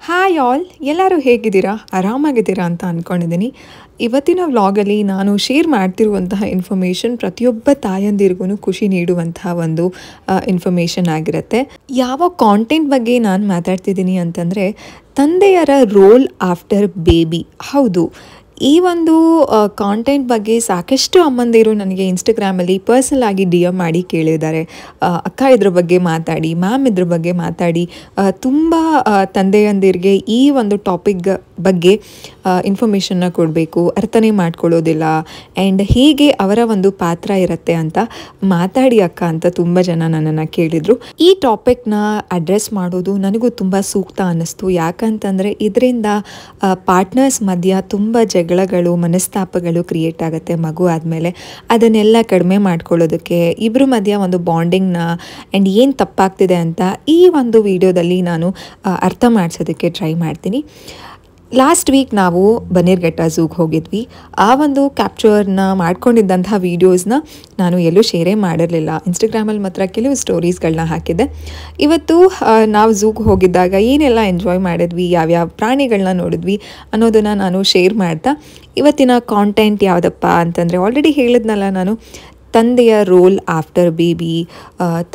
Hi all, ಎಲ್ಲರೂ ಹೇಗಿದ್ದೀರಾ? ಆರಾಮಾಗಿದ್ದೀರಾ ಅಂತ ಅಂದ್ಕೊಂಡಿದ್ದೀನಿ. ಇವತ್ತಿನ ವ್ಲಾಗಲ್ಲಿ ನಾನು ಶೇರ್ ಮಾಡ್ತಿರುವಂತಹ ಇನ್ಫಾರ್ಮೇಷನ್ ಪ್ರತಿಯೊಬ್ಬ ತಾಯಂದಿರಿಗೂ ಖುಷಿ ನೀಡುವಂತಹ ಒಂದು ಇನ್ಫಾರ್ಮೇಷನ್ ಆಗಿರುತ್ತೆ. ಯಾವ ಕಾಂಟೆಂಟ್ ಬಗ್ಗೆ ನಾನು ಮಾತಾಡ್ತಿದ್ದೀನಿ ಅಂತಂದರೆ ತಂದೆಯರ ರೋಲ್ ಆಫ್ಟರ್ ಬೇಬಿ. ಹೌದು, ಈ ಒಂದು ಕಾಂಟೆಂಟ್ ಬಗ್ಗೆ ಸಾಕಷ್ಟು ಅಮ್ಮಂದಿರು ನನಗೆ ಇನ್ಸ್ಟಾಗ್ರಾಮಲ್ಲಿ ಪರ್ಸನಲ್ ಆಗಿ DM ಮಾಡಿ ಕೇಳಿದ್ದಾರೆ. ಅಕ್ಕ ಇದ್ರ ಬಗ್ಗೆ ಮಾತಾಡಿ, ಮ್ಯಾಮ್ ಇದ್ರ ಬಗ್ಗೆ ಮಾತಾಡಿ. ತುಂಬ ತಂದೆಯಂದಿರಿಗೆ ಈ ಒಂದು ಟಾಪಿಕ್ ಬಗ್ಗೆ ಇನ್ಫಾರ್ಮೇಷನ್ನ ಕೊಡಬೇಕು, ಅರ್ಥನೇ ಮಾಡ್ಕೊಳ್ಳೋದಿಲ್ಲ, ಆ್ಯಂಡ್ ಹೇಗೆ ಅವರ ಒಂದು ಪಾತ್ರ ಇರುತ್ತೆ ಅಂತ ಮಾತಾಡಿ ಅಕ್ಕ ಅಂತ ತುಂಬ ಜನ ನನ್ನನ್ನು ಕೇಳಿದರು. ಈ ಟಾಪಿಕ್ನ ಅಡ್ರೆಸ್ ಮಾಡೋದು ನನಗೂ ತುಂಬ ಸೂಕ್ತ ಅನ್ನಿಸ್ತು. ಯಾಕಂತಂದರೆ ಇದರಿಂದ ಪಾರ್ಟ್ನರ್ಸ್ ಮಧ್ಯ ತುಂಬ ಜಗಳಗಳು, ಮನಸ್ತಾಪಗಳು ಕ್ರಿಯೇಟ್ ಆಗುತ್ತೆ ಮಗು ಆದಮೇಲೆ. ಅದನ್ನೆಲ್ಲ ಕಡಿಮೆ ಮಾಡ್ಕೊಳ್ಳೋದಕ್ಕೆ ಇಬ್ಬರ ಮಧ್ಯ ಒಂದು ಬಾಂಡಿಂಗ್ನ ಆ್ಯಂಡ್ ಏನು ತಪ್ಪಾಗ್ತಿದೆ ಅಂತ ಈ ಒಂದು ವಿಡಿಯೋದಲ್ಲಿ ನಾನು ಅರ್ಥ ಮಾಡಿಸೋದಕ್ಕೆ ಟ್ರೈ ಮಾಡ್ತೀನಿ. ಲಾಸ್ಟ್ ವೀಕ್ ನಾವು ಬನ್ನೇರುಘಟ್ಟ ಝೂಗೆ ಹೋಗಿದ್ವಿ. ಆ ಒಂದು ಕ್ಯಾಪ್ಚರ್ನ ಮಾಡ್ಕೊಂಡಿದ್ದಂತಹ ವೀಡಿಯೋಸ್ನ ನಾನು ಎಲ್ಲೂ ಶೇರೇ ಮಾಡಿರಲಿಲ್ಲ. ಇನ್ಸ್ಟಾಗ್ರಾಮಲ್ಲಿ ಮಾತ್ರ ಕೆಲವು ಸ್ಟೋರೀಸ್ಗಳನ್ನ ಹಾಕಿದ್ದೆ. ಇವತ್ತು ನಾವು ಝೂಗೆ ಹೋಗಿದ್ದಾಗ ಏನೆಲ್ಲ ಎಂಜಾಯ್ ಮಾಡಿದ್ವಿ, ಯಾವ್ಯಾವ ಪ್ರಾಣಿಗಳನ್ನ ನೋಡಿದ್ವಿ ಅನ್ನೋದನ್ನು ನಾನು ಶೇರ್ ಮಾಡ್ತಾ, ಇವತ್ತಿನ ಕಾಂಟೆಂಟ್ ಯಾವುದಪ್ಪ ಅಂತಂದರೆ ಆಲ್ರೆಡಿ ಹೇಳಿದ್ನಲ್ಲ ನಾನು, ತಂದೆಯ ರೋಲ್ ಆಫ್ಟರ್ ಬೇಬಿ.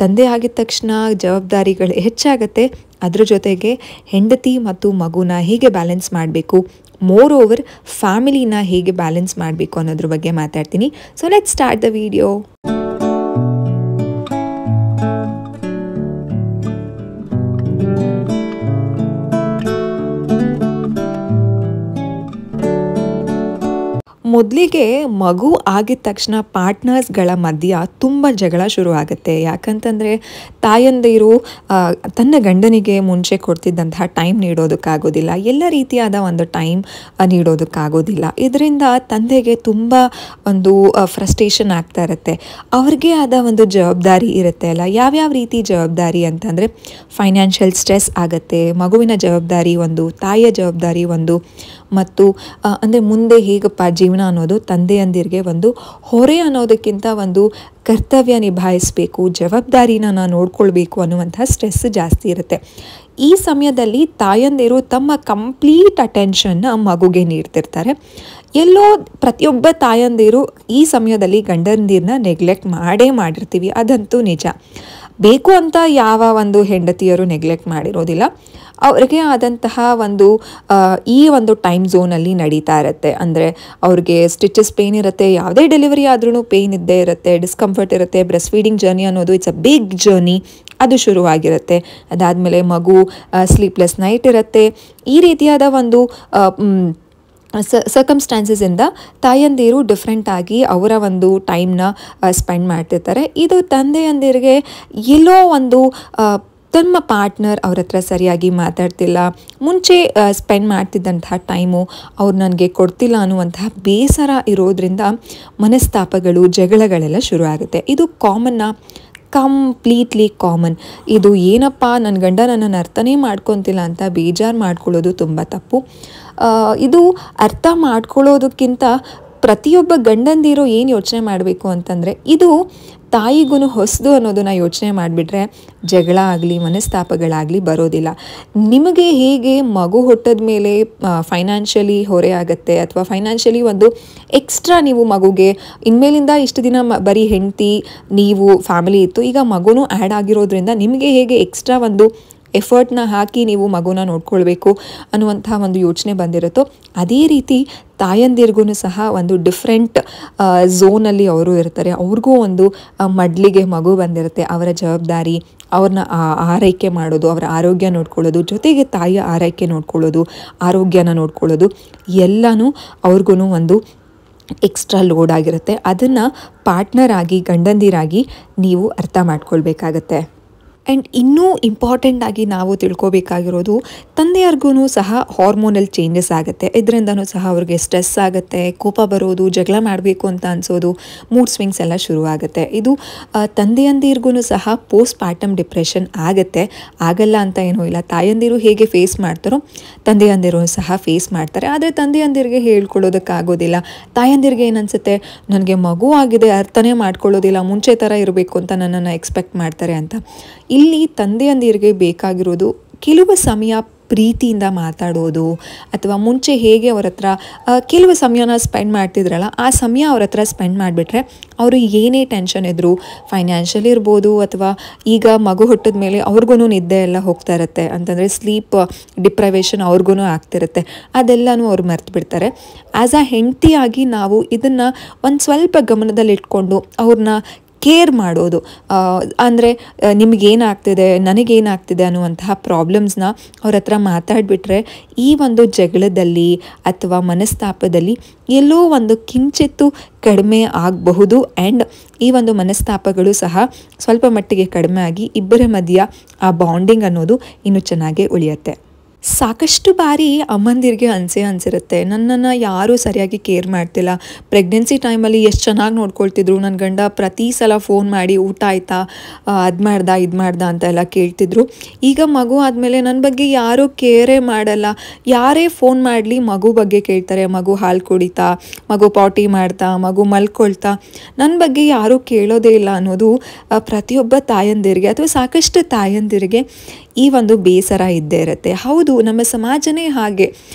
ತಂದೆ ಆಗಿದ ತಕ್ಷಣ ಜವಾಬ್ದಾರಿಗಳು ಹೆಚ್ಚಾಗುತ್ತೆ. ಅದ್ರ ಜೊತೆಗೆ ಹೆಂಡತಿ ಮತ್ತು ಮಗುನ ಹೇಗೆ ಬ್ಯಾಲೆನ್ಸ್ ಮಾಡಬೇಕು, ಮೋರ್ ಓವರ್ ಫ್ಯಾಮಿಲಿನ ಹೇಗೆ ಬ್ಯಾಲೆನ್ಸ್ ಮಾಡಬೇಕು ಅನ್ನೋದ್ರ ಬಗ್ಗೆ ಮಾತಾಡ್ತೀನಿ. So let's start the video. ಮೊದಲಿಗೆ ಮಗು ಆಗಿದ ತಕ್ಷಣ ಪಾರ್ಟ್ನರ್ಸ್ಗಳ ಮಧ್ಯ ತುಂಬ ಜಗಳ ಶುರು ಆಗುತ್ತೆ. ಯಾಕಂತಂದರೆ ತಾಯಂದಿರು ತನ್ನ ಗಂಡನಿಗೆ ಮುಂಚೆ ಕೊಡ್ತಿದ್ದಂತಹ ಟೈಮ್ ನೀಡೋದಕ್ಕಾಗೋದಿಲ್ಲ, ಎಲ್ಲ ರೀತಿಯಾದ ಒಂದು ಟೈಮ್ ನೀಡೋದಕ್ಕಾಗೋದಿಲ್ಲ. ಇದರಿಂದ ತಂದೆಗೆ ತುಂಬ ಒಂದು ಫ್ರಸ್ಟ್ರೇಷನ್ ಆಗ್ತಾ ಇರುತ್ತೆ. ಅವ್ರಿಗೆ ಆದ ಒಂದು ಜವಾಬ್ದಾರಿ ಇರುತ್ತೆ ಅಲ್ಲ, ಯಾವ್ಯಾವ ರೀತಿ ಜವಾಬ್ದಾರಿ ಅಂತಂದರೆ ಫೈನಾನ್ಷಿಯಲ್ ಸ್ಟ್ರೆಸ್ ಆಗುತ್ತೆ, ಮಗುವಿನ ಜವಾಬ್ದಾರಿ ಒಂದು, ತಾಯಿಯ ಜವಾಬ್ದಾರಿ ಒಂದು, ಮತ್ತು ಅಂದರೆ ಮುಂದೆ ಹೇಗಪ್ಪ ಜೀವನ ಅನ್ನೋದು ತಂದೆಯಂದಿರಿಗೆ ಒಂದು ಹೊರೆ ಅನ್ನೋದಕ್ಕಿಂತ ಒಂದು ಕರ್ತವ್ಯ ನಿಭಾಯಿಸಬೇಕು, ಜವಾಬ್ದಾರಿನ ನಾನು ನೋಡ್ಕೊಳ್ಬೇಕು ಅನ್ನುವಂಥ ಸ್ಟ್ರೆಸ್ ಜಾಸ್ತಿ ಇರುತ್ತೆ. ಈ ಸಮಯದಲ್ಲಿ ತಾಯಂದಿರು ತಮ್ಮ ಕಂಪ್ಲೀಟ್ ಅಟೆನ್ಷನ್ನ ಮಗುಗೆ ನೀಡ್ತಿರ್ತಾರೆ. ಎಲ್ಲೋ ಪ್ರತಿಯೊಬ್ಬ ತಾಯಂದಿರು ಈ ಸಮಯದಲ್ಲಿ ಗಂಡಂದಿರನ್ನ ನೆಗ್ಲೆಕ್ಟ್ ಮಾಡಿರ್ತೀವಿ, ಅದಂತೂ ನಿಜ. ಬೇಕು ಅಂತ ಯಾವ ಒಂದು ಹೆಂಡತಿಯರು ನೆಗ್ಲೆಕ್ಟ್ ಮಾಡಿರೋದಿಲ್ಲ. ಅವ್ರಿಗೆ ಆದಂತಹ ಒಂದು ಈ ಒಂದು ಟೈಮ್ ಝೋನಲ್ಲಿ ನಡೀತಾ ಇರುತ್ತೆ. ಅಂದರೆ ಅವ್ರಿಗೆ ಸ್ಟಿಚಸ್ ಪೇಯ್ನ್ ಇರುತ್ತೆ, ಯಾವುದೇ ಡೆಲಿವರಿ ಆದ್ರೂ ಪೇಯ್ನ್ ಇದ್ದೇ ಇರುತ್ತೆ, ಡಿಸ್ಕಂಫರ್ಟ್ ಇರುತ್ತೆ. ಬ್ರೆಸ್ಟ್ ಫೀಡಿಂಗ್ ಜರ್ನಿ ಅನ್ನೋದು ಇಟ್ಸ್ ಅ ಬಿಗ್ ಜರ್ನಿ, ಅದು ಶುರುವಾಗಿರುತ್ತೆ. ಅದಾದಮೇಲೆ ಮಗು ಸ್ಲೀಪ್ಲೆಸ್ ನೈಟ್ ಇರುತ್ತೆ. ಈ ರೀತಿಯಾದ ಒಂದು ಸರ್ಕಮ್ಸ್ಟಾನ್ಸಸ್ಸಿಂದ ತಾಯಂದಿರು ಡಿಫ್ರೆಂಟಾಗಿ ಅವರ ಒಂದು ಟೈಮ್ನ ಸ್ಪೆಂಡ್ ಮಾಡ್ತಿರ್ತಾರೆ. ಇದು ತಂದೆಯಂದಿರಿಗೆ ಎಲ್ಲೋ ಒಂದು ತಮ್ಮ ಪಾರ್ಟ್ನರ್ ಅವ್ರ ಹತ್ರ ಸರಿಯಾಗಿ ಮಾತಾಡ್ತಿಲ್ಲ, ಮುಂಚೆ ಸ್ಪೆಂಡ್ ಮಾಡ್ತಿದ್ದಂತಹ ಟೈಮು ಅವ್ರು ನನಗೆ ಕೊಡ್ತಿಲ್ಲ ಅನ್ನುವಂತಹ ಬೇಸರ ಇರೋದ್ರಿಂದ ಮನಸ್ತಾಪಗಳು, ಜಗಳಗಳೆಲ್ಲ ಶುರು ಆಗುತ್ತೆ. ಇದು ಕಂಪ್ಲೀಟ್ಲಿ ಕಾಮನ್. ಇದು ಏನಪ್ಪ ನನ್ನ ಗಂಡ ನನ್ನನ್ನು ಅರ್ಥನೇ ಮಾಡ್ಕೊತಿಲ್ಲ ಅಂತ ಬೇಜಾರು ಮಾಡ್ಕೊಳ್ಳೋದು ತುಂಬ ತಪ್ಪು. ಇದು ಅರ್ಥ ಮಾಡ್ಕೊಳ್ಳೋದಕ್ಕಿಂತ ಪ್ರತಿಯೊಬ್ಬ ಗಂಡಂದಿರು ಏನು ಯೋಚನೆ ಮಾಡಬೇಕು ಅಂತಂದರೆ, ಇದು ತಾಯಿಗೂ ಹೊಸದು ಅನ್ನೋದನ್ನು ಯೋಚನೆ ಮಾಡಿಬಿಟ್ರೆ ಜಗಳ ಆಗಲಿ ಮನಸ್ತಾಪಗಳಾಗಲಿ ಬರೋದಿಲ್ಲ. ನಿಮಗೆ ಹೇಗೆ ಮಗು ಹುಟ್ಟಿದ ಮೇಲೆ ಫೈನಾನ್ಷಿಯಲಿ ಹೊರೆ ಆಗುತ್ತೆ, ಅಥವಾ ಫೈನಾನ್ಷಿಯಲಿ ಒಂದು ಎಕ್ಸ್ಟ್ರಾ ನೀವು ಮಗುಗೆ ಇನ್ಮೇಲಿಂದ ಇಷ್ಟು ದಿನ ಬರೀ ಹೆಂಡತಿ ನೀವು ಫ್ಯಾಮಿಲಿ ಇತ್ತು, ಈಗ ಮಗುನೂ ಆ್ಯಡ್ ಆಗಿರೋದ್ರಿಂದ ನಿಮಗೆ ಹೇಗೆ ಎಕ್ಸ್ಟ್ರಾ ಒಂದು ಎಫರ್ಟ್ನ ಹಾಕಿ ನೀವು ಮಗುನ ನೋಡ್ಕೊಳ್ಬೇಕು ಅನ್ನುವಂಥ ಒಂದು ಯೋಚನೆ ಬಂದಿರುತ್ತೋ, ಅದೇ ರೀತಿ ತಾಯಂದಿರಿಗೂ ಸಹ ಒಂದು ಡಿಫ್ರೆಂಟ್ ಝೋನಲ್ಲಿ ಅವರು ಇರ್ತಾರೆ. ಅವ್ರಿಗೂ ಒಂದು ಮಡ್ಲಿಗೆ ಮಗು ಬಂದಿರುತ್ತೆ. ಅವರ ಜವಾಬ್ದಾರಿ ಅವ್ರನ್ನ ಆರೈಕೆ ಮಾಡೋದು, ಅವರ ಆರೋಗ್ಯ ನೋಡ್ಕೊಳ್ಳೋದು, ಜೊತೆಗೆ ತಾಯಿಯ ಆರೈಕೆ ನೋಡ್ಕೊಳ್ಳೋದು, ಆರೋಗ್ಯನ ನೋಡ್ಕೊಳ್ಳೋದು ಎಲ್ಲನೂ ಅವ್ರಿಗೂ ಒಂದು ಎಕ್ಸ್ಟ್ರಾ ಲೋಡ್ ಆಗಿರುತ್ತೆ. ಅದನ್ನು ಪಾರ್ಟ್ನರ್ ಆಗಿ, ಗಂಡಂದಿರಾಗಿ ನೀವು ಅರ್ಥ ಮಾಡ್ಕೊಳ್ಬೇಕಾಗತ್ತೆ. ಆ್ಯಂಡ್ ಇನ್ನೂ ಇಂಪಾರ್ಟೆಂಟಾಗಿ ನಾವು ತಿಳ್ಕೊಬೇಕಾಗಿರೋದು, ತಂದೆಯರ್ಗೂ ಸಹ ಹಾರ್ಮೋನಲ್ ಚೇಂಜಸ್ ಆಗುತ್ತೆ. ಇದರಿಂದನೂ ಸಹ ಅವ್ರಿಗೆ ಸ್ಟ್ರೆಸ್ ಆಗುತ್ತೆ, ಕೋಪ ಬರೋದು, ಜಗಳ ಮಾಡಬೇಕು ಅಂತ ಅನಿಸೋದು, ಮೂಡ್ ಸ್ವಿಂಗ್ಸ್ ಎಲ್ಲ ಶುರುವಾಗುತ್ತೆ. ಇದು ತಂದೆಯಂದಿರಿಗೂ ಸಹ ಪೋಸ್ಟ್ ಪಾರ್ಟಮ್ ಡಿಪ್ರೆಷನ್ ಆಗುತ್ತೆ. ಆಗಲ್ಲ ಅಂತ ಏನೂ ಇಲ್ಲ. ತಾಯಂದಿರು ಹೇಗೆ ಫೇಸ್ ಮಾಡ್ತಾರೋ ತಂದೆಯಂದಿರು ಸಹ ಫೇಸ್ ಮಾಡ್ತಾರೆ. ಆದರೆ ತಂದೆಯಂದಿರಿಗೆ ಹೇಳ್ಕೊಳ್ಳೋದಕ್ಕಾಗೋದಿಲ್ಲ. ತಾಯಂದಿರಿಗೆ ಏನನ್ಸುತ್ತೆ, ನನಗೆ ಮಗು ಆಗಿದೆ, ಅರ್ಥನೇ ಮಾಡ್ಕೊಳ್ಳೋದಿಲ್ಲ, ಮುಂಚೆ ಥರ ಇರಬೇಕು ಅಂತ ನನ್ನನ್ನು ಎಕ್ಸ್ಪೆಕ್ಟ್ ಮಾಡ್ತಾರೆ ಅಂತ. ಇಲ್ಲಿ ತಂದೆಯಂದಿರಿಗೆ ಬೇಕಾಗಿರೋದು ಕೆಲವು ಸಮಯ ಪ್ರೀತಿಯಿಂದ ಮಾತಾಡೋದು, ಅಥವಾ ಮುಂಚೆ ಹೇಗೆ ಅವ್ರ ಹತ್ರ ಕೆಲವು ಸಮಯನ ಸ್ಪೆಂಡ್ ಮಾಡ್ತಿದ್ರಲ್ಲ ಆ ಸಮಯ ಅವ್ರ ಹತ್ರ ಸ್ಪೆಂಡ್ ಮಾಡಿಬಿಟ್ರೆ ಅವರು ಏನೇ ಟೆನ್ಷನ್ ಇದ್ದರು, ಫೈನಾನ್ಷಿಯಲ್ ಇರ್ಬೋದು, ಅಥವಾ ಈಗ ಮಗು ಹುಟ್ಟಿದ ಮೇಲೆ ಅವ್ರಿಗೂ ನಿದ್ದೆ ಎಲ್ಲ ಹೋಗ್ತಾ ಇರುತ್ತೆ, ಅಂತಂದರೆ ಸ್ಲೀಪ್ ಡಿಪ್ರೈವೇಷನ್ ಅವ್ರಿಗೂ ಆಗ್ತಿರುತ್ತೆ, ಅದೆಲ್ಲನೂ ಅವ್ರು ಮರ್ತು ಬಿಡ್ತಾರೆ. ಆ್ಯಸ್ ಅ ಹೆಂಡತಿಯಾಗಿ ನಾವು ಇದನ್ನು ಒಂದು ಸ್ವಲ್ಪ ಗಮನದಲ್ಲಿಟ್ಕೊಂಡು ಅವ್ರನ್ನ ಕೇರ್ ಮಾಡೋದು, ಅಂದರೆ ನಿಮಗೇನಾಗ್ತಿದೆ, ನನಗೇನಾಗ್ತಿದೆ ಅನ್ನುವಂತಹ ಪ್ರಾಬ್ಲಮ್ಸ್ನ ಅವ್ರ ಹತ್ರ ಮಾತಾಡಿಬಿಟ್ರೆ ಈ ಒಂದು ಜಗಳದಲ್ಲಿ ಅಥವಾ ಮನಸ್ತಾಪದಲ್ಲಿ ಎಲ್ಲೋ ಒಂದು ಕಿಂಚಿತ್ತು ಕಡಿಮೆ ಆಗಬಹುದು. ಆ್ಯಂಡ್ ಈ ಒಂದು ಮನಸ್ತಾಪಗಳು ಸಹ ಸ್ವಲ್ಪ ಮಟ್ಟಿಗೆ ಕಡಿಮೆ ಆಗಿ ಇಬ್ಬರ ಮಧ್ಯ ಆ ಬಾಂಡಿಂಗ್ ಅನ್ನೋದು ಇನ್ನೂ ಚೆನ್ನಾಗೇ ಉಳಿಯುತ್ತೆ. ಸಾಕಷ್ಟು ಬಾರಿ ಅಮ್ಮಂದಿರಿಗೆ ಅನಿಸಿರುತ್ತೆ, ನನ್ನನ್ನು ಯಾರೂ ಸರಿಯಾಗಿ ಕೇರ್ ಮಾಡ್ತಿಲ್ಲ. ಪ್ರೆಗ್ನೆನ್ಸಿ ಟೈಮಲ್ಲಿ ಎಷ್ಟು ಚೆನ್ನಾಗಿ ನೋಡ್ಕೊಳ್ತಿದ್ರು, ನನ್ನ ಗಂಡ ಪ್ರತಿ ಸಲ ಫೋನ್ ಮಾಡಿ ಊಟ ಆಯಿತಾ, ಅದು ಮಾಡ್ದ ಇದು ಮಾಡ್ದ ಅಂತ ಎಲ್ಲ ಕೇಳ್ತಿದ್ರು. ಈಗ ಮಗು ಆದಮೇಲೆ ನನ್ನ ಬಗ್ಗೆ ಯಾರೂ ಕೇರೇ ಮಾಡಲ್ಲ. ಯಾರೇ ಫೋನ್ ಮಾಡಲಿ ಮಗು ಬಗ್ಗೆ ಕೇಳ್ತಾರೆ, ಮಗು ಹಾಲು ಕುಡಿತಾ, ಮಗು ಪಾಟಿ ಮಾಡ್ತಾ, ಮಗು ಮಲ್ಕೊಳ್ತಾ, ನನ್ನ ಬಗ್ಗೆ ಯಾರೂ ಕೇಳೋದೇ ಇಲ್ಲ ಅನ್ನೋದು ಪ್ರತಿಯೊಬ್ಬ ತಾಯಂದಿರಿಗೆ ಅಥವಾ ಸಾಕಷ್ಟು ತಾಯಂದಿರಿಗೆ ಈ ಒಂದು ಬೇಸರ ಇದ್ದೇ ಇರುತ್ತೆ. ಹೌದು, ನಮ್ಮ ಸಮಾಜನೇ ಹಾಗೆ.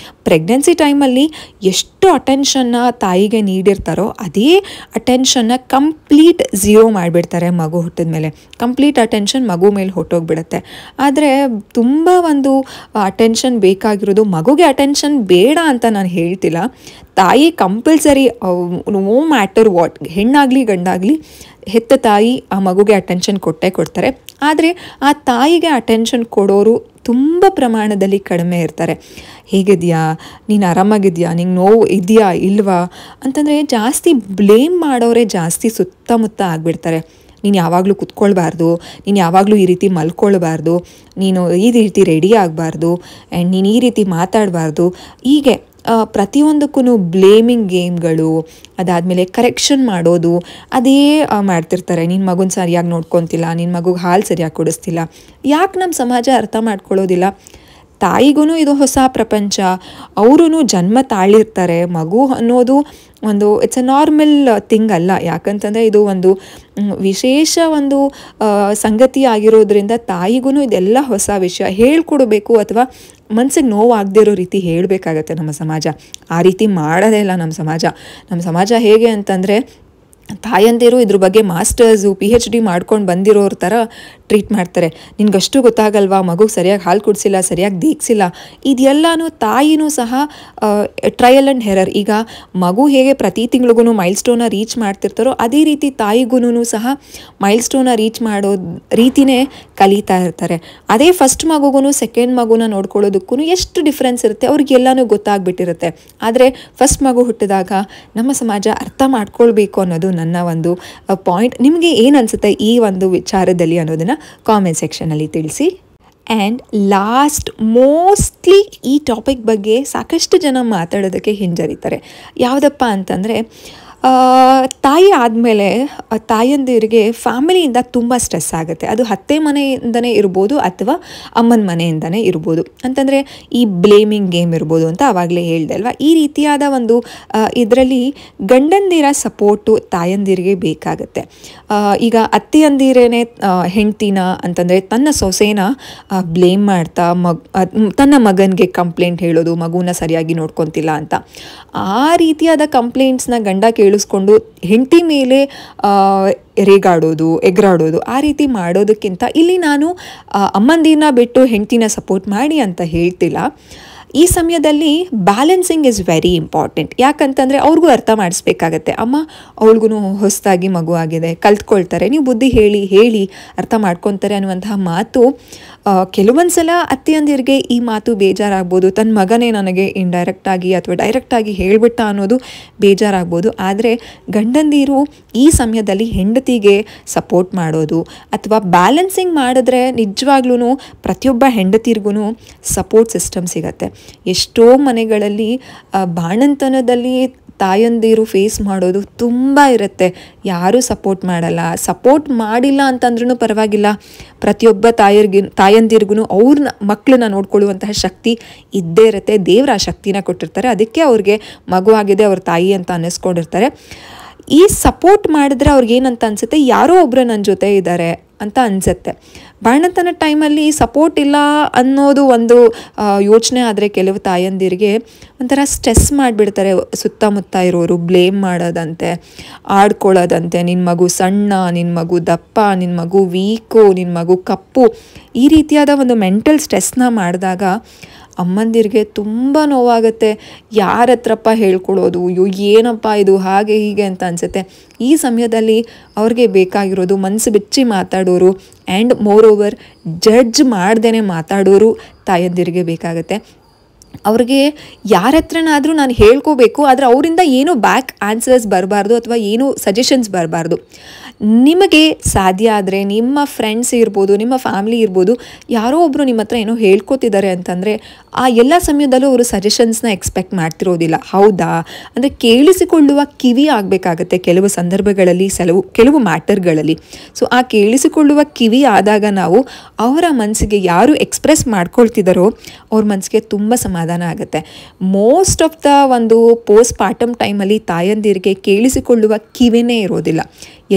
ಪ್ರೆಗ್ನೆನ್ಸಿ ಟೈಮಲ್ಲಿ ಎಷ್ಟು ಅಟೆನ್ಷನ್ನ ತಾಯಿಗೆ ನೀಡಿರ್ತಾರೋ ಅದೇ ಅಟೆನ್ಷನ್ನ ಕಂಪ್ಲೀಟ್ ಝೀರೋ ಮಾಡಿಬಿಡ್ತಾರೆ ಮಗು ಹುಟ್ಟಿದ ಮೇಲೆ. ಕಂಪ್ಲೀಟ್ ಅಟೆನ್ಷನ್ ಮಗು ಮೇಲೆ ಹೊಟ್ಟೋಗ್ಬಿಡುತ್ತೆ. ಆದರೆ ತುಂಬ ಒಂದು ಅಟೆನ್ಷನ್ ಬೇಕಾಗಿರೋದು, ಮಗುಗೆ ಅಟೆನ್ಷನ್ ಬೇಡ ಅಂತ ನಾನು ಹೇಳ್ತಿಲ್ಲ. ತಾಯಿ ಕಂಪಲ್ಸರಿ, ನೋ ಮ್ಯಾಟರ್ ವಾಟ್, ಹೆಣ್ಣಾಗಲಿ ಗಂಡಾಗಲಿ, ಹೆತ್ತ ತಾಯಿ ಆ ಮಗುಗೆ ಅಟೆನ್ಷನ್ ಕೊಡ್ತಾರೆ. ಆದರೆ ಆ ತಾಯಿಗೆ ಅಟೆನ್ಷನ್ ಕೊಡೋರು ತುಂಬ ಪ್ರಮಾಣದಲ್ಲಿ ಕಡಿಮೆ ಇರ್ತಾರೆ. ಹೇಗಿದೆಯಾ, ನೀನು ಆರಾಮಾಗಿದೆಯಾ, ನಿಂಗೆ ನೋವು ಇದೆಯಾ ಇಲ್ವಾ ಅಂತಂದರೆ ಜಾಸ್ತಿ ಬ್ಲೇಮ್ ಮಾಡೋರೇ ಜಾಸ್ತಿ ಸುತ್ತಮುತ್ತ ಆಗಿಬಿಡ್ತಾರೆ. ನೀನು ಯಾವಾಗಲೂ ಕುತ್ಕೊಳ್ಬಾರ್ದು, ನೀನು ಯಾವಾಗಲೂ ಈ ರೀತಿ ಮಲ್ಕೊಳ್ಬಾರ್ದು, ನೀನು ಈ ರೀತಿ ರೆಡಿ ಆಗಬಾರ್ದು, ಆ್ಯಂಡ್ ನೀನು ಈ ರೀತಿ ಮಾತಾಡಬಾರ್ದು. ಹೀಗೆ ಪ್ರತಿಯೊಂದಕ್ಕೂ ಬ್ಲೇಮಿಂಗ್ ಗೇಮ್ಗಳು, ಅದಾದಮೇಲೆ ಕರೆಕ್ಷನ್ ಮಾಡೋದು, ಅದೇ ಮಾಡ್ತಿರ್ತಾರೆ. ನಿನ್ನ ಮಗುನ ಸರಿಯಾಗಿ ನೋಡ್ಕೊತಿಲ್ಲ, ನಿನ್ನ ಮಗುಗೆ ಹಾಲು ಸರಿಯಾಗಿ ಕುಡಿಸ್ತಿಲ್ಲ. ಯಾಕೆ ನಮ್ಮ ಸಮಾಜ ಅರ್ಥ ಮಾಡ್ಕೊಳ್ಳೋದಿಲ್ಲ? ತಾಯಿಗೂ ಇದು ಹೊಸ ಪ್ರಪಂಚ, ಅವರೂ ಜನ್ಮ ತಾಳಿರ್ತಾರೆ. ಮಗು ಅನ್ನೋದು ಒಂದು ಇಟ್ಸ್ ಅ ನಾರ್ಮಲ್ ಥಿಂಗ್ ಅಲ್ಲ. ಯಾಕಂತಂದರೆ ಇದು ಒಂದು ವಿಶೇಷ ಒಂದು ಸಂಗತಿ ಆಗಿರೋದ್ರಿಂದ ತಾಯಿಗೂ ಇದೆಲ್ಲ ಹೊಸ ವಿಷಯ ಹೇಳ್ಕೊಡ್ಬೇಕು, ಅಥವಾ ಮನಸ್ಸಿಗೆ ನೋವಾಗದೇ ಇರೋ ರೀತಿ ಹೇಳಬೇಕಾಗತ್ತೆ ನಮ್ಮ ಸಮಾಜ. ಆ ರೀತಿ ಮಾಡೋದೇ ಇಲ್ಲ ನಮ್ಮ ಸಮಾಜ. ನಮ್ಮ ಸಮಾಜ ಹೇಗೆ ಅಂತಂದರೆ, ತಾಯಂದಿರು ಇದ್ರ ಬಗ್ಗೆ ಮಾಸ್ಟರ್ಸು PhD ಮಾಡ್ಕೊಂಡು ಬಂದಿರೋರ ಥರ ಟ್ರೀಟ್ ಮಾಡ್ತಾರೆ. ನಿನ್ಗಷ್ಟು ಗೊತ್ತಾಗಲ್ವಾ, ಮಗುಗೆ ಸರಿಯಾಗಿ ಹಾಲು ಕುಡಿಸಿಲ್ಲ, ಸರಿಯಾಗಿ ದೀಕ್ಸಿಲ್ಲ. ಇದೆಲ್ಲನೂ ತಾಯಿನೂ ಸಹ ಟ್ರಯಲ್ ಆ್ಯಂಡ್ ಎರರ್. ಈಗ ಮಗು ಹೇಗೆ ಪ್ರತಿ ತಿಂಗಳಿಗೂ ಮೈಲ್ಸ್ಟೋನ ರೀಚ್ ಮಾಡ್ತಿರ್ತಾರೋ ಅದೇ ರೀತಿ ತಾಯಿಗೂ ಸಹ ಮೈಲ್ಸ್ಟೋನ ರೀಚ್ ಮಾಡೋ ರೀತಿನೇ ಕಲಿತಾ ಇರ್ತಾರೆ. ಅದೇ ಫಸ್ಟ್ ಮಗುಗೂ ಸೆಕೆಂಡ್ ಮಗುನ ನೋಡ್ಕೊಳ್ಳೋದಕ್ಕೂ ಎಷ್ಟು ಡಿಫ್ರೆನ್ಸ್ ಇರುತ್ತೆ ಅವ್ರಿಗೆಲ್ಲನೂ ಗೊತ್ತಾಗ್ಬಿಟ್ಟಿರುತ್ತೆ. ಆದರೆ ಫಸ್ಟ್ ಮಗು ಹುಟ್ಟಿದಾಗ ನಮ್ಮ ಸಮಾಜ ಅರ್ಥ ಮಾಡ್ಕೊಳ್ಬೇಕು ಅನ್ನೋದು ನನ್ನ ಒಂದು ಪಾಯಿಂಟ್. ನಿಮಗೆ ಏನು ಅನಿಸುತ್ತೆ ಈ ಒಂದು ವಿಚಾರದಲ್ಲಿ ಅನ್ನೋದನ್ನು ಕಾಮೆಂಟ್ ಸೆಕ್ಷನಲ್ಲಿ ತಿಳಿಸಿ. ಆ್ಯಂಡ್ ಲಾಸ್ಟ್, ಮೋಸ್ಟ್ಲಿ ಈ ಟಾಪಿಕ್ ಬಗ್ಗೆ ಸಾಕಷ್ಟು ಜನ ಮಾತಾಡೋದಕ್ಕೆ ಹಿಂಜರಿತಾರೆ. ಯಾವುದಪ್ಪ ಅಂತಂದರೆ, ತಾಯಿ ಆದಮೇಲೆ ತಾಯಂದಿರಿಗೆ ಫ್ಯಾಮಿಲಿಯಿಂದ ತುಂಬ ಸ್ಟ್ರೆಸ್ ಆಗುತ್ತೆ. ಅದು ಅತ್ತೆ ಮನೆಯಿಂದನೇ ಇರ್ಬೋದು ಅಥವಾ ಅಮ್ಮನ ಮನೆಯಿಂದನೇ ಇರ್ಬೋದು. ಅಂತಂದರೆ ಈ ಬ್ಲೇಮಿಂಗ್ ಗೇಮ್ ಇರ್ಬೋದು ಅಂತ ಆವಾಗಲೇ ಹೇಳಿದೆ ಅಲ್ವಾ. ಈ ರೀತಿಯಾದ ಒಂದು ಇದರಲ್ಲಿ ಗಂಡಂದಿರ ಸಪೋರ್ಟು ತಾಯಂದಿರಿಗೆ ಬೇಕಾಗುತ್ತೆ. ಈಗ ಅತ್ತೆಯಂದಿರೇನೆ ಹೆಂಡ್ತಿನ ಅಂತಂದರೆ ತನ್ನ ಸೊಸೆನ ಬ್ಲೇಮ್ ಮಾಡ್ತಾ ತನ್ನ ಮಗನಿಗೆ ಕಂಪ್ಲೇಂಟ್ ಹೇಳೋದು, ಮಗುನ ಸರಿಯಾಗಿ ನೋಡ್ಕೊತಿಲ್ಲ ಅಂತ. ಆ ರೀತಿಯಾದ ಕಂಪ್ಲೇಂಟ್ಸ್ನ ಗಂಡ ಕೇಳಿಸ್ಕೊಂಡು ಹೆಂಡತಿ ಮೇಲೆ ರೇಗಾಡೋದು, ಎಗರಾಡೋದು, ಆ ರೀತಿ ಮಾಡೋದಕ್ಕಿಂತ ಇಲ್ಲಿ ನಾನು ಅಮ್ಮಂದಿನ ಬಿಟ್ಟು ಹೆಂಡ್ತಿನ ಸಪೋರ್ಟ್ ಮಾಡಿ ಅಂತ ಹೇಳ್ತಿಲ್ಲ. ಈ ಸಮಯದಲ್ಲಿ ಬ್ಯಾಲೆನ್ಸಿಂಗ್ ಇಸ್ ವೆರಿ ಇಂಪಾರ್ಟೆಂಟ್. ಯಾಕಂತಂದರೆ ಅವ್ರಿಗೂ ಅರ್ಥ ಮಾಡಿಸ್ಬೇಕಾಗತ್ತೆ. ಅಮ್ಮ ಅವಳಿಗೂ ಹೊಸದಾಗಿ ಮಗು ಆಗಿದೆ, ಕಲ್ತ್ಕೊಳ್ತಾರೆ, ನೀವು ಬುದ್ಧಿ ಹೇಳಿ ಅರ್ಥ ಮಾಡ್ಕೊತಾರೆ ಅನ್ನುವಂತಹ ಮಾತು ಕೆಲವೊಂದು ಸಲ ಅತ್ತೆಯಂದಿರಿಗೆ ಈ ಮಾತು ಬೇಜಾರಾಗ್ಬೋದು. ತನ್ನ ಮಗನೇ ನನಗೆ ಇಂಡೈರೆಕ್ಟಾಗಿ ಅಥವಾ ಡೈರೆಕ್ಟಾಗಿ ಹೇಳಿಬಿಟ್ಟ ಅನ್ನೋದು ಬೇಜಾರಾಗ್ಬೋದು. ಆದರೆ ಗಂಡಂದಿರು ಈ ಸಮಯದಲ್ಲಿ ಹೆಂಡತಿಗೆ ಸಪೋರ್ಟ್ ಮಾಡೋದು ಅಥವಾ ಬ್ಯಾಲೆನ್ಸಿಂಗ್ ಮಾಡಿದ್ರೆ ನಿಜವಾಗ್ಲೂ ಪ್ರತಿಯೊಬ್ಬ ಹೆಂಡತಿರ್ಗೂ ಸಪೋರ್ಟ್ ಸಿಸ್ಟಮ್ ಸಿಗತ್ತೆ. ಎಷ್ಟೋ ಮನೆಗಳಲ್ಲಿ ಬಾಣಂತನದಲ್ಲಿ ತಾಯಂದಿರು ಫೇಸ್ ಮಾಡೋದು ತುಂಬ ಇರುತ್ತೆ. ಯಾರೂ ಸಪೋರ್ಟ್ ಮಾಡಲ್ಲ. ಸಪೋರ್ಟ್ ಮಾಡಿಲ್ಲ ಅಂತಂದ್ರೂ ಪರವಾಗಿಲ್ಲ, ಪ್ರತಿಯೊಬ್ಬ ತಾಯಂದಿರಿಗೂ ಅವ್ರನ್ನ ಮಕ್ಕಳನ್ನ ನೋಡ್ಕೊಳ್ಳುವಂತಹ ಶಕ್ತಿ ಇದ್ದೇ ಇರುತ್ತೆ. ದೇವ್ರ ಆ ಶಕ್ತಿನ ಕೊಟ್ಟಿರ್ತಾರೆ. ಅದಕ್ಕೆ ಅವ್ರಿಗೆ ಮಗು ಆಗಿದೆ, ಅವ್ರ ತಾಯಿ ಅಂತ ಅನ್ನಿಸ್ಕೊಂಡಿರ್ತಾರೆ. ಈ ಸಪೋರ್ಟ್ ಮಾಡಿದ್ರೆ ಅವ್ರಿಗೇನಂತ ಅನಿಸುತ್ತೆ, ಯಾರೋ ಒಬ್ಬರು ನನ್ನ ಜೊತೆ ಇದ್ದಾರೆ, ಅಂತ ಅನಿಸುತ್ತೆ. ಬಾಣಂತನ ಟೈಮಲ್ಲಿ ಸಪೋರ್ಟ್ ಇಲ್ಲ ಅನ್ನೋದು ಒಂದು ಯೋಚನೆ ಆದರೆ ಕೆಲವು ತಾಯಂದಿರಿಗೆ ಒಂಥರ ಸ್ಟ್ರೆಸ್ ಮಾಡಿಬಿಡ್ತಾರೆ. ಸುತ್ತಮುತ್ತ ಇರೋರು ಬ್ಲೇಮ್ ಮಾಡೋದಂತೆ, ಆಡ್ಕೊಳ್ಳೋದಂತೆ, ನಿನ್ನ ಮಗು ಸಣ್ಣ, ನಿನ್ನ ಮಗು ದಪ್ಪ, ನಿನ್ನ ಮಗು ವೀಕು, ನಿನ್ನ ಮಗು ಕಪ್ಪು, ಈ ರೀತಿಯಾದ ಒಂದು ಮೆಂಟಲ್ ಸ್ಟ್ರೆಸ್ನ ಮಾಡಿದಾಗ ಅಮ್ಮಂದಿರಿಗೆ ತುಂಬ ನೋವಾಗುತ್ತೆ. ಯಾರ ಹತ್ರಪ್ಪ ಹೇಳ್ಕೊಳ್ಳೋದು, ಅಯ್ಯೋ ಏನಪ್ಪ ಇದು ಹಾಗೆ ಹೀಗೆ ಅಂತ ಅನಿಸುತ್ತೆ. ಈ ಸಮಯದಲ್ಲಿ ಅವ್ರಿಗೆ ಬೇಕಾಗಿರೋದು ಮನಸ್ಸು ಬಿಚ್ಚಿ ಮಾತಾಡೋರು ಆ್ಯಂಡ್ ಮೋರ್ ಓವರ್ ಜಡ್ಜ್ ಮಾಡ್ದೇ ಮಾತಾಡೋರು ತಾಯಂದಿರಿಗೆ ಬೇಕಾಗುತ್ತೆ. ಅವ್ರಿಗೆ ಯಾರ ಹತ್ರನಾದರೂ ನಾನು ಹೇಳ್ಕೋಬೇಕು, ಆದರೆ ಅವರಿಂದ ಏನೂ ಬ್ಯಾಕ್ ಆನ್ಸರ್ಸ್ ಬರಬಾರ್ದು ಅಥವಾ ಏನೂ ಸಜೆಷನ್ಸ್ ಬರಬಾರ್ದು. ನಿಮಗೆ ಸಾಧ್ಯ ಆದರೆ ನಿಮ್ಮ ಫ್ರೆಂಡ್ಸ್ ಇರ್ಬೋದು, ನಿಮ್ಮ ಫ್ಯಾಮ್ಲಿ ಇರ್ಬೋದು, ಯಾರೋ ಒಬ್ಬರು ನಿಮ್ಮ ಹತ್ರ ಏನೋ ಹೇಳ್ಕೊತಿದ್ದಾರೆ ಅಂತಂದರೆ ಆ ಎಲ್ಲ ಸಮಯದಲ್ಲೂ ಅವರು ಸಜೆಷನ್ಸ್ನ ಎಕ್ಸ್ಪೆಕ್ಟ್ ಮಾಡ್ತಿರೋದಿಲ್ಲ. ಹೌದಾ ಅಂದರೆ ಕೇಳಿಸಿಕೊಳ್ಳುವ ಕಿವಿ ಆಗಬೇಕಾಗತ್ತೆ ಕೆಲವು ಸಂದರ್ಭಗಳಲ್ಲಿ, ಕೆಲವು ಮ್ಯಾಟರ್ಗಳಲ್ಲಿ. ಸೊ ಆ ಕೇಳಿಸಿಕೊಳ್ಳುವ ಕಿವಿ ಆದಾಗ ನಾವು ಅವರ ಮನಸ್ಸಿಗೆ ಯಾರು ಎಕ್ಸ್ಪ್ರೆಸ್ ಮಾಡ್ಕೊಳ್ತಿದ್ದಾರೋ ಅವ್ರ ಮನಸ್ಸಿಗೆ ತುಂಬ ಸಮಾಧಾನ ಆಗುತ್ತೆ. ಮೋಸ್ಟ್ ಆಫ್ ದ ಒಂದು ಪೋಸ್ಟ್ ಪಾರ್ಟಮ್ ಟೈಮಲ್ಲಿ ತಾಯಂದಿರಿಗೆ ಕೇಳಿಸಿಕೊಳ್ಳುವ ಕಿವಿನೇ ಇರೋದಿಲ್ಲ.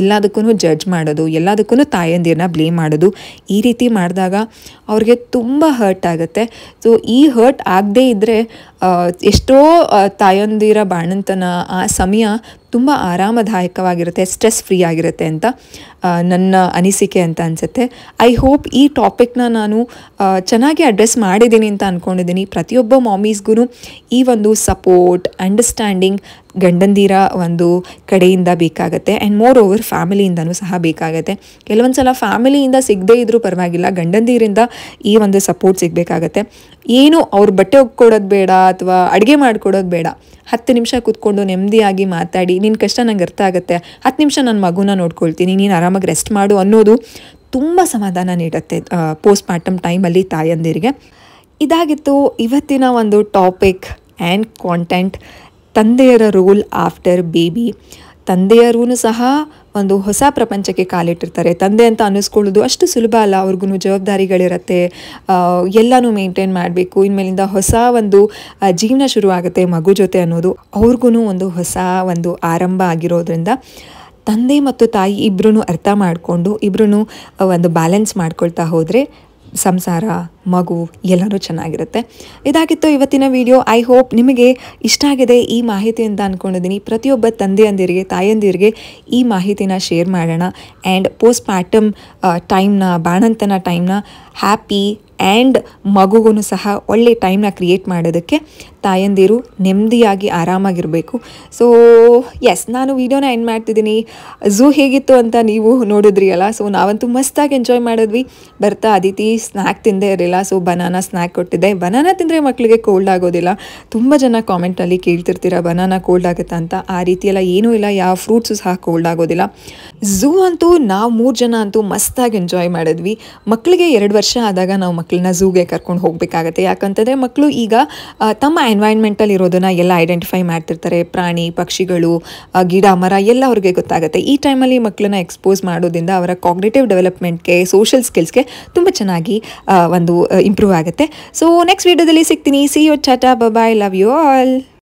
ಎಲ್ಲದಕ್ಕೂ ಜಡ್ಜ್ ಮಾಡೋದು, ಎಲ್ಲದಕ್ಕೂ ತಾಯಂದಿರನ್ನ ಬ್ಲೇಮ್ ಮಾಡೋದು, ಈ ರೀತಿ ಮಾಡಿದಾಗ ಅವ್ರಿಗೆ ತುಂಬ ಹರ್ಟ್ ಆಗುತ್ತೆ. ಸೊ ಈ ಹರ್ಟ್ ಆಗದೇ ಇದ್ದರೆ ಎಷ್ಟೋ ತಾಯಂದಿರ ಬಾಣಂತನ ಆ ಸಮಯ ತುಂಬ ಆರಾಮದಾಯಕವಾಗಿರುತ್ತೆ, ಸ್ಟ್ರೆಸ್ ಫ್ರೀ ಆಗಿರುತ್ತೆ ಅಂತ ನನ್ನ ಅನಿಸಿಕೆ ಅಂತ ಅನಿಸುತ್ತೆ. ಐ ಹೋಪ್ ಈ ಟಾಪಿಕ್ನ ನಾನು ಚೆನ್ನಾಗಿ ಅಡ್ರೆಸ್ ಮಾಡಿದ್ದೀನಿ ಅಂತ ಅಂದ್ಕೊಂಡಿದ್ದೀನಿ. ಪ್ರತಿಯೊಬ್ಬ ಮಾಮೀಸ್ಗೂ ಈ ಒಂದು ಸಪೋರ್ಟ್, ಅಂಡರ್ಸ್ಟ್ಯಾಂಡಿಂಗ್ ಗಂಡಂದಿರ ಒಂದು ಕಡೆಯಿಂದ ಬೇಕಾಗತ್ತೆ ಆ್ಯಂಡ್ ಮೋರ್ ಓವರ್ ಫ್ಯಾಮಿಲಿಯಿಂದನೂ ಸಹ ಬೇಕಾಗತ್ತೆ. ಕೆಲವೊಂದು ಸಲ ಫ್ಯಾಮಿಲಿಯಿಂದ ಸಿಗದೇ ಇದ್ರೂ ಪರವಾಗಿಲ್ಲ, ಗಂಡಂದಿರಿಂದ ಈ ಒಂದು ಸಪೋರ್ಟ್ ಸಿಗಬೇಕಾಗತ್ತೆ. ಏನು ಅವ್ರ ಬಟ್ಟೆ ಒಗ್ಕೊಡೋದು ಬೇಡ ಅಥವಾ ಅಡುಗೆ ಮಾಡಿಕೊಡೋದು ಬೇಡ, 10 ನಿಮಿಷ ಕೂತ್ಕೊಂಡು ನೆಮ್ಮದಿಯಾಗಿ ಮಾತಾಡಿ, ನಿನ್ನ ಕಷ್ಟ ನಂಗೆ ಅರ್ಥ ಆಗುತ್ತೆ, 10 ನಿಮಿಷ ನನ್ನ ಮಗುನ ನೋಡ್ಕೊಳ್ತೀನಿ, ನೀನು ಆರಾಮಾಗಿ ರೆಸ್ಟ್ ಮಾಡು ಅನ್ನೋದು ತುಂಬ ಸಮಾಧಾನ ನೀಡುತ್ತೆ ಪೋಸ್ಟ್ ಪಾರ್ಟಮ್ ಟೈಮಲ್ಲಿ ತಾಯಂದಿರಿಗೆ. ಇದಾಗಿತ್ತು ಇವತ್ತಿನ ಒಂದು ಟಾಪಿಕ್ ಆ್ಯಂಡ್ ಕಾಂಟೆಂಟ್, ತಂದೆಯರ ರೋಲ್ ಆಫ್ಟರ್ ಬೇಬಿ. ತಂದೆಯರೂ ಸಹ ಒಂದು ಹೊಸ ಪ್ರಪಂಚಕ್ಕೆ ಕಾಲಿಟ್ಟಿರ್ತಾರೆ. ತಂದೆ ಅಂತ ಅನ್ನಿಸ್ಕೊಳ್ಳೋದು ಅಷ್ಟು ಸುಲಭ ಅಲ್ಲ, ಅವ್ರಿಗೂ ಜವಾಬ್ದಾರಿಗಳಿರುತ್ತೆ, ಎಲ್ಲನೂ ಮೇಂಟೈನ್ ಮಾಡಬೇಕು. ಇನ್ಮೇಲಿಂದ ಹೊಸ ಒಂದು ಜೀವನ ಶುರು ಆಗುತ್ತೆ ಮಗು ಜೊತೆ ಅನ್ನೋದು ಅವ್ರಿಗೂ ಒಂದು ಹೊಸ ಒಂದು ಆರಂಭ ಆಗಿರೋದ್ರಿಂದ ತಂದೆ ಮತ್ತು ತಾಯಿ ಇಬ್ಬರೂ ಅರ್ಥ ಮಾಡಿಕೊಂಡು ಇಬ್ಬರೂ ಒಂದು ಬ್ಯಾಲೆನ್ಸ್ ಮಾಡ್ಕೊಳ್ತಾ ಹೋದರೆ ಸಂಸಾರ, ಮಗು ಎಲ್ಲನೂ ಚೆನ್ನಾಗಿರುತ್ತೆ. ಇದಾಗಿತ್ತು ಇವತ್ತಿನ ವಿಡಿಯೋ. ಐ ಹೋಪ್ ನಿಮಗೆ ಇಷ್ಟ ಆಗಿದೆ ಈ ಮಾಹಿತಿ ಅಂತ ಅಂದ್ಕೊಂಡಿದ್ದೀನಿ. ಪ್ರತಿಯೊಬ್ಬ ತಂದೆಯಂದಿರಿಗೆ, ತಾಯಂದಿರಿಗೆ ಈ ಮಾಹಿತಿನ ಶೇರ್ ಮಾಡೋಣ ಆ್ಯಂಡ್ ಪೋಸ್ಟ್ ಪಾರ್ಟಮ್ ಟೈಮ್ನ, ಬಾಣಂತನ ಟೈಮ್ನ ಹ್ಯಾಪಿ ಆ್ಯಂಡ್ ಮಗುಗೂ ಸಹ ಒಳ್ಳೆ ಟೈಮ್ನ ಕ್ರಿಯೇಟ್ ಮಾಡೋದಕ್ಕೆ ತಾಯಂದಿರು ನೆಮ್ಮದಿಯಾಗಿ ಆರಾಮಾಗಿರಬೇಕು. ಸೊ ಎಸ್, ನಾನು ವೀಡಿಯೋನ ಎಂಡ್ ಮಾಡ್ತಿದ್ದೀನಿ. ಝೂ ಹೇಗಿತ್ತು ಅಂತ ನೀವು ನೋಡಿದ್ರಿ ಅಲ್ಲ. ಸೊ ನಾವಂತೂ ಮಸ್ತಾಗಿ ಎಂಜಾಯ್ ಮಾಡಿದ್ವಿ. ಬರ್ತಾ ಅದಿತಿ ಸ್ನ್ಯಾಕ್ ತಿಂದೇ ಇರಲಿಲ್ಲ, ಸೊ ಬನಾನಾ ಸ್ನ್ಯಾಕ್ ಕೊಟ್ಟಿದ್ದೆ. ಬನಾನಾ ತಿಂದರೆ ಮಕ್ಕಳಿಗೆ ಕೋಲ್ಡ್ ಆಗೋದಿಲ್ಲ. ತುಂಬ ಜನ ಕಾಮೆಂಟಲ್ಲಿ ಕೇಳ್ತಿರ್ತೀರ ಬನಾನಾ ಕೋಲ್ಡ್ ಆಗುತ್ತಾ ಅಂತ. ಆ ರೀತಿಯೆಲ್ಲ ಏನೂ ಇಲ್ಲ, ಯಾವ ಫ್ರೂಟ್ಸು ಸಹ ಕೋಲ್ಡ್ ಆಗೋದಿಲ್ಲ. ಝೂ ಅಂತೂ ನಾವು 3 ಜನ ಅಂತೂ ಮಸ್ತಾಗಿ ಎಂಜಾಯ್ ಮಾಡಿದ್ವಿ. ಮಕ್ಕಳಿಗೆ 2 ವರ್ಷ ಆದಾಗ ನಾವು ಮಕ್ಕಳನ್ನ ಝೂಗೆ ಕರ್ಕೊಂಡು ಹೋಗಬೇಕಾಗತ್ತೆ. ಯಾಕಂತಂದರೆ ಮಕ್ಕಳು ಈಗ ತಮ್ಮ ಎನ್ವೈರ್ನ್ಮೆಂಟಲ್ಲಿ ಇರೋದನ್ನು ಎಲ್ಲ ಐಡೆಂಟಿಫೈ ಮಾಡ್ತಿರ್ತಾರೆ. ಪ್ರಾಣಿ, ಪಕ್ಷಿಗಳು, ಗಿಡ, ಮರ ಎಲ್ಲ ಅವ್ರಿಗೆ ಗೊತ್ತಾಗುತ್ತೆ. ಈ ಟೈಮಲ್ಲಿ ಮಕ್ಕಳನ್ನ ಎಕ್ಸ್ಪೋಸ್ ಮಾಡೋದ್ರಿಂದ ಅವರ ಕಾಗ್ನಿಟಿವ್ ಡೆವಲಪ್ಮೆಂಟ್ಗೆ, ಸೋಷಿಯಲ್ ಸ್ಕಿಲ್ಸ್ಗೆ ತುಂಬ ಚೆನ್ನಾಗಿ ಒಂದು ಇಂಪ್ರೂವ್ ಆಗುತ್ತೆ. ಸೊ ನೆಕ್ಸ್ಟ್ ವೀಡಿಯೋದಲ್ಲಿ ಸಿಗ್ತೀನಿ. See you, tata, bye, love you all.